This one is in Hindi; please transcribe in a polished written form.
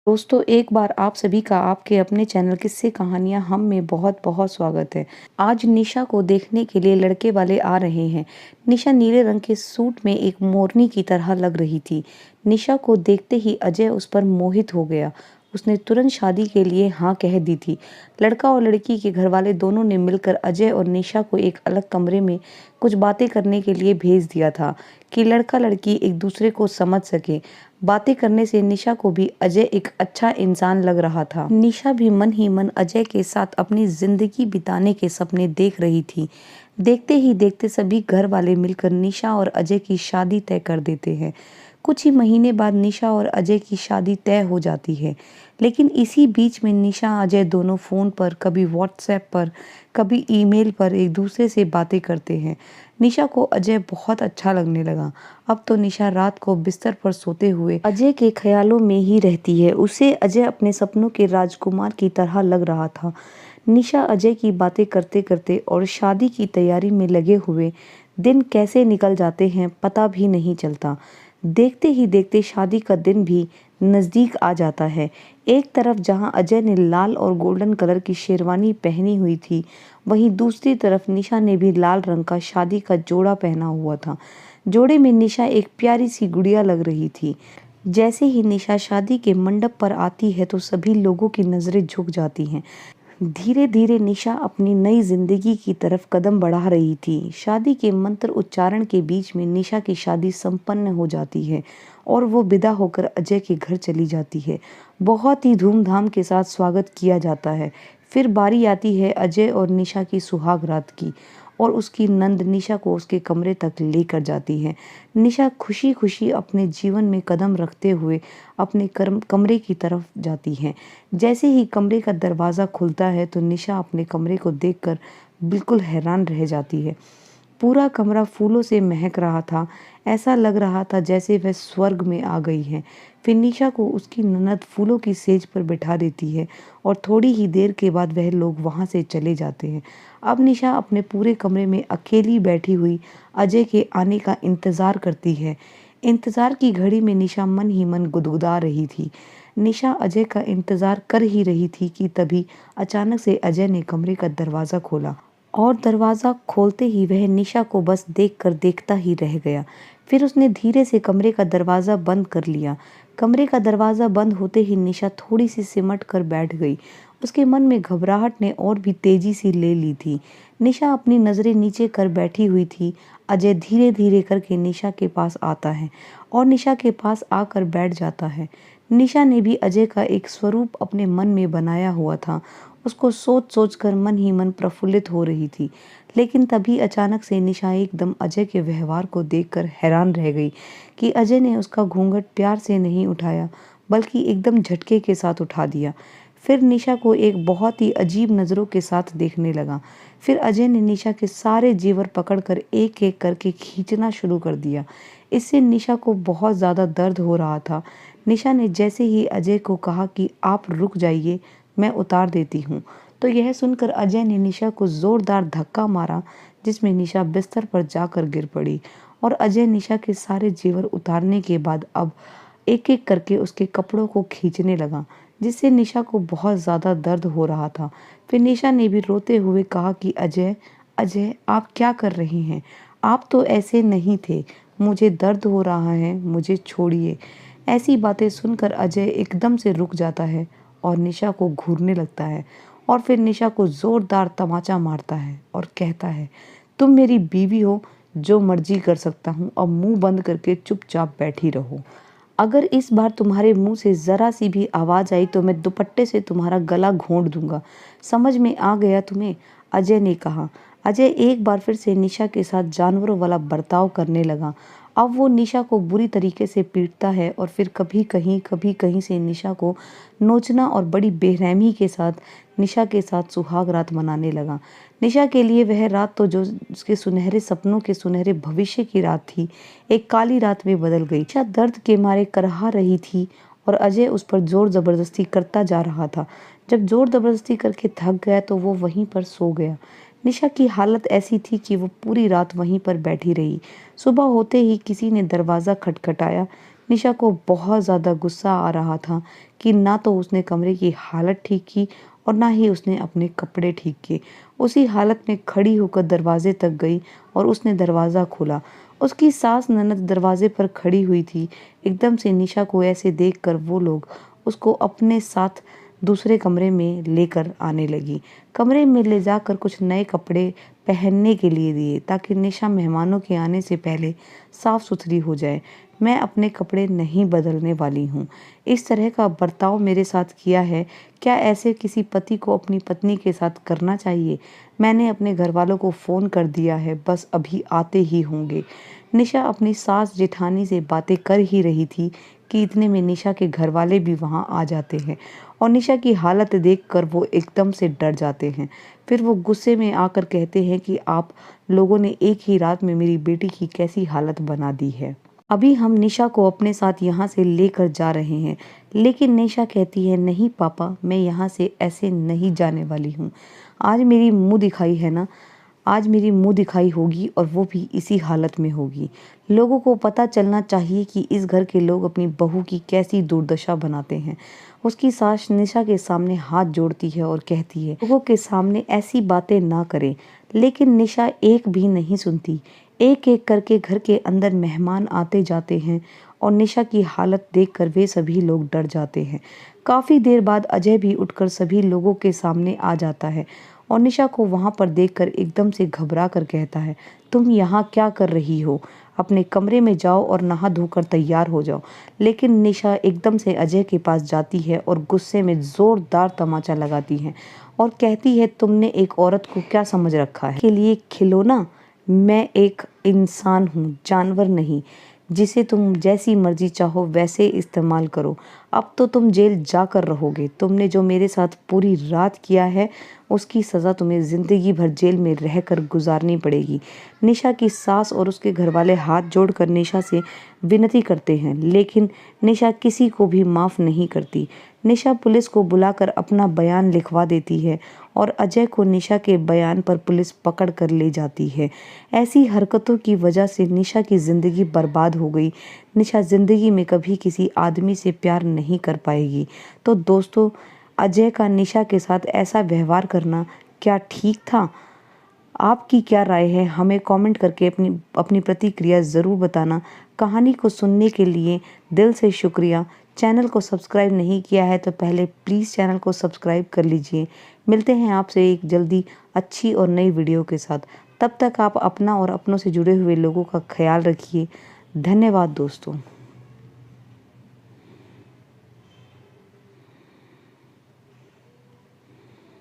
दोस्तों, एक बार आप सभी का आपके अपने चैनल किस्से कहानियाँ हम में बहुत बहुत स्वागत है। आज निशा को देखने के लिए लड़के वाले आ रहे हैं। निशा नीले रंग के सूट में एक मोरनी की तरह लग रही थी। निशा को देखते ही अजय उस पर मोहित हो गया। उसने तुरंत शादी के लिए हाँ कह दी थी। लड़का और लड़की के घर वाले दोनों ने मिलकर अजय और निशा को एक अलग कमरे में कुछ बातें करने के लिए भेज दिया था कि लड़का लड़की एक दूसरे को समझ सके। बातें करने से निशा को भी अजय एक अच्छा इंसान लग रहा था। निशा भी मन ही मन अजय के साथ अपनी जिंदगी बिताने के सपने देख रही थी। देखते ही देखते सभी घर वाले मिलकर निशा और अजय की शादी तय कर देते हैं। कुछ ही महीने बाद निशा और अजय की शादी तय हो जाती है। लेकिन इसी बीच में निशा अजय दोनों फ़ोन पर, कभी व्हाट्सएप पर, कभी ईमेल पर एक दूसरे से बातें करते हैं। निशा को अजय बहुत अच्छा लगने लगा। अब तो निशा रात को बिस्तर पर सोते हुए अजय के ख्यालों में ही रहती है। उसे अजय अपने सपनों के राजकुमार की तरह लग रहा था। निशा अजय की बातें करते करते और शादी की तैयारी में लगे हुए दिन कैसे निकल जाते हैं पता भी नहीं चलता। देखते ही देखते शादी का दिन भी नज़दीक आ जाता है। एक तरफ जहां अजय ने लाल और गोल्डन कलर की शेरवानी पहनी हुई थी, वहीं दूसरी तरफ निशा ने भी लाल रंग का शादी का जोड़ा पहना हुआ था। जोड़े में निशा एक प्यारी सी गुड़िया लग रही थी। जैसे ही निशा शादी के मंडप पर आती है तो सभी लोगों की नज़रें झुक जाती हैं। धीरे धीरे निशा अपनी नई जिंदगी की तरफ कदम बढ़ा रही थी। शादी के मंत्र उच्चारण के बीच में निशा की शादी संपन्न हो जाती है और वो विदा होकर अजय के घर चली जाती है। बहुत ही धूमधाम के साथ स्वागत किया जाता है। फिर बारी आती है अजय और निशा की सुहाग रात की और उसकी नंद निशा को उसके कमरे तक लेकर जाती है। निशा खुशी खुशी अपने जीवन में कदम रखते हुए अपने कमरे की तरफ जाती है। जैसे ही कमरे का दरवाज़ा खुलता है तो निशा अपने कमरे को देखकर बिल्कुल हैरान रह जाती है। पूरा कमरा फूलों से महक रहा था। ऐसा लग रहा था जैसे वह स्वर्ग में आ गई है। फिर निशा को उसकी ननद फूलों की सेज पर बिठा देती है और थोड़ी ही देर के बाद वह लोग वहाँ से चले जाते हैं। अब निशा अपने पूरे कमरे में अकेली बैठी हुई अजय के आने का इंतज़ार करती है। इंतज़ार की घड़ी में निशा मन ही मन गुदगुदा रही थी। निशा अजय का इंतज़ार कर ही रही थी कि तभी अचानक से अजय ने कमरे का दरवाज़ा खोला और दरवाज़ा खोलते ही वह निशा को बस देखकर देखता ही रह गया। फिर उसने धीरे से कमरे का दरवाज़ा बंद कर लिया। कमरे का दरवाज़ा बंद होते ही निशा थोड़ी सी सिमट कर बैठ गई। उसके मन में घबराहट ने और भी तेजी सी ले ली थी। निशा अपनी नज़रें नीचे कर बैठी हुई थी। अजय धीरे धीरे करके निशा के पास आता है और निशा के पास आकर बैठ जाता है। निशा ने भी अजय का एक स्वरूप अपने मन में बनाया हुआ था। उसको सोच सोच कर मन ही मन प्रफुल्लित हो रही थी। लेकिन तभी अचानक से निशा एकदम अजय के व्यवहार को देखकर हैरान रह गई कि अजय ने उसका घूंघट प्यार से नहीं उठाया, बल्कि एकदम झटके के साथ उठा दिया। फिर निशा को एक बहुत ही अजीब नज़रों के साथ देखने लगा। फिर अजय ने निशा के सारे जेवर पकड़कर एक एक करके खींचना शुरू कर दिया। इससे निशा को बहुत ज़्यादा दर्द हो रहा था। निशा ने जैसे ही अजय को कहा कि आप रुक जाइए, मैं उतार देती हूँ, तो यह सुनकर अजय ने निशा को ज़ोरदार धक्का मारा, जिसमें निशा बिस्तर पर जाकर गिर पड़ी। और अजय निशा के सारे जेवर उतारने के बाद अब एक एक करके उसके कपड़ों को खींचने लगा, जिससे निशा को बहुत ज़्यादा दर्द हो रहा था। फिर निशा ने भी रोते हुए कहा कि अजय, अजय आप क्या कर रहे हैं? आप तो ऐसे नहीं थे। मुझे दर्द हो रहा है, मुझे छोड़िए। ऐसी बातें सुनकर अजय एकदम से रुक जाता है और निशा को घूरने लगता है और फिर निशा को ज़ोरदार तमाचा मारता है और कहता है, तुम मेरी बीवी हो, जो मर्जी कर सकता हूँ, अब मुंह बंद करके चुपचाप बैठी रहो। अगर इस बार तुम्हारे मुंह से ज़रा सी भी आवाज़ आई तो मैं दुपट्टे से तुम्हारा गला घोंट दूंगा। समझ में आ गया तुम्हें? अजय ने कहा। अजय एक बार फिर से निशा के साथ जानवरों वाला बर्ताव करने लगा। अब वो निशा को बुरी तरीके से पीटता है और फिर कभी कहीं से निशा को नोचना और बड़ी बेरहमी के साथ निशा के साथ सुहाग रात मनाने लगा। निशा के लिए वह रात तो जो उसके सुनहरे सपनों के सुनहरे भविष्य की रात थी, एक काली रात में बदल गई। निशा दर्द के मारे करहा रही थी और अजय उस पर जोर जबरदस्ती करता जा रहा था। जब जोर जबरदस्ती करके थक गया तो वो वहीं पर सो गया। निशा की हालत ऐसी थी कि वो पूरी रात वहीं पर बैठी रही। सुबह होते ही किसी ने दरवाज़ा खटखटाया, निशा को बहुत ज़्यादा गुस्सा आ रहा था कि ना तो उसने कमरे की हालत ठीक की और ना ही उसने अपने कपड़े ठीक किए। उसी हालत में खड़ी होकर दरवाजे तक गई और उसने दरवाज़ा खोला। उसकी सास ननद दरवाजे पर खड़ी हुई थी। एकदम से निशा को ऐसे देखकर वो लोग उसको अपने साथ दूसरे कमरे में लेकर आने लगी। कमरे में ले जाकर कुछ नए कपड़े पहनने के लिए दिए ताकि निशा मेहमानों के आने से पहले साफ सुथरी हो जाए। मैं अपने कपड़े नहीं बदलने वाली हूँ। इस तरह का बर्ताव मेरे साथ किया है, क्या ऐसे किसी पति को अपनी पत्नी के साथ करना चाहिए? मैंने अपने घर वालों को फ़ोन कर दिया है, बस अभी आते ही होंगे। निशा अपनी सास जेठानी से बातें कर ही रही थी कि इतने में निशा के घर वाले भी वहाँ आ जाते हैं और निशा की हालत देखकर वो एकदम से डर जाते हैं। फिर वो गुस्से में आकर कहते हैं कि आप लोगों ने एक ही रात में मेरी बेटी की कैसी हालत बना दी है। अभी हम निशा को अपने साथ यहाँ से लेकर जा रहे हैं। लेकिन निशा कहती है, नहीं पापा, मैं यहाँ से ऐसे नहीं जाने वाली हूँ। आज मेरी मुँह दिखाई है ना, आज मेरी मुँह दिखाई होगी और वो भी इसी हालत में होगी। लोगों को पता चलना चाहिए कि इस घर के लोग अपनी बहू की कैसी दुर्दशा बनाते हैं। उसकी सास निशा के सामने हाथ जोड़ती है और कहती है, लोगों के सामने ऐसी बातें ना करें। लेकिन निशा एक भी नहीं सुनती। एक एक करके घर के अंदर मेहमान आते जाते हैं और निशा की हालत देखकर वे सभी लोग डर जाते हैं। काफ़ी देर बाद अजय भी उठकर सभी लोगों के सामने आ जाता है और निशा को वहाँ पर देखकर एकदम से घबरा कर कहता है, तुम यहाँ क्या कर रही हो? अपने कमरे में जाओ और नहा धोकर तैयार हो जाओ। लेकिन निशा एकदम से अजय के पास जाती है और गुस्से में ज़ोरदार तमाचा लगाती है और कहती है, तुमने एक औरत को क्या समझ रखा है? के लिए खिलौना? मैं एक इंसान हूँ, जानवर नहीं, जिसे तुम जैसी मर्जी चाहो वैसे इस्तेमाल करो। अब तो तुम जेल जाकर रहोगे। तुमने जो मेरे साथ पूरी रात किया है उसकी सज़ा तुम्हें ज़िंदगी भर जेल में रहकर गुजारनी पड़ेगी। निशा की सास और उसके घरवाले हाथ जोड़कर निशा से विनती करते हैं, लेकिन निशा किसी को भी माफ़ नहीं करती। निशा पुलिस को बुलाकर अपना बयान लिखवा देती है और अजय को निशा के बयान पर पुलिस पकड़ कर ले जाती है। ऐसी हरकतों की वजह से निशा की ज़िंदगी बर्बाद हो गई। निशा ज़िंदगी में कभी किसी आदमी से प्यार नहीं कर पाएगी। तो दोस्तों, अजय का निशा के साथ ऐसा व्यवहार करना क्या ठीक था? आपकी क्या राय है? हमें कमेंट करके अपनी प्रतिक्रिया ज़रूर बताना। कहानी को सुनने के लिए दिल से शुक्रिया। चैनल को सब्सक्राइब नहीं किया है तो पहले प्लीज़ चैनल को सब्सक्राइब कर लीजिए। मिलते हैं आपसे एक जल्दी अच्छी और नई वीडियो के साथ। तब तक आप अपना और अपनों से जुड़े हुए लोगों का ख्याल रखिए। धन्यवाद दोस्तों।